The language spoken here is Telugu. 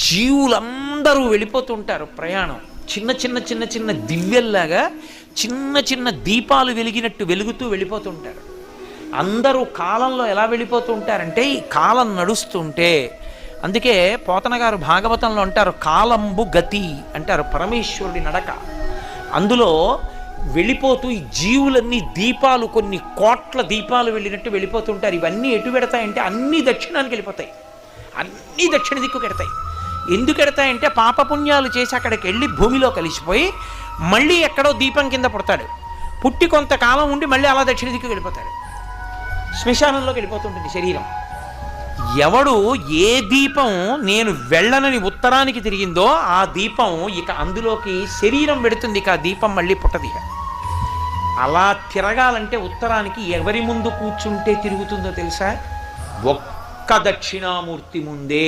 జీవులందరూ వెళ్ళిపోతుంటారు ప్రయాణం. చిన్న చిన్న చిన్న చిన్న దివ్యల్లాగా చిన్న చిన్న దీపాలు వెలిగినట్టు వెలుగుతూ వెళ్ళిపోతుంటారు. అందరూ కాలంలో ఎలా వెళ్ళిపోతూ ఉంటారంటే ఈ కాలం నడుస్తుంటే, అందుకే పోతన గారు భాగవతంలో అంటారు కాలంబు గతి అంటారు, పరమేశ్వరుడి నడక. అందులో వెళ్ళిపోతూ ఈ జీవులన్నీ దీపాలు, కొన్ని కోట్ల దీపాలు వెళ్ళినట్టు వెళ్ళిపోతుంటారు. ఇవన్నీ ఎటు పెడతాయంటే అన్నీ దక్షిణానికి వెళ్ళిపోతాయి, అన్నీ దక్షిణ దిక్కుకు ఎడతాయి. ఎందుకు ఎడతాయంటే పాపపుణ్యాలు చేసి అక్కడికి వెళ్ళి భూమిలో కలిసిపోయి మళ్ళీ ఎక్కడో దీపం కింద పుడతాడు, పుట్టి కొంతకాలం ఉండి మళ్ళీ అలా దక్షిణ దిక్కుకు వెళ్ళిపోతాడు, శ్మశానంలోకి వెళ్ళిపోతుంటుంది శరీరం. ఎవడు ఏ దీపం నేను వెళ్ళనని ఉత్తరానికి తిరిగిందో ఆ దీపం ఇక అందులోకి శరీరం పెడుతుంది, ఇక ఆ దీపం మళ్ళీ పుట్టది. అలా తిరగాలంటే ఉత్తరానికి ఎవరి ముందు కూర్చుంటే తిరుగుతుందో తెలుసా? ఒక్క దక్షిణామూర్తి ముందే.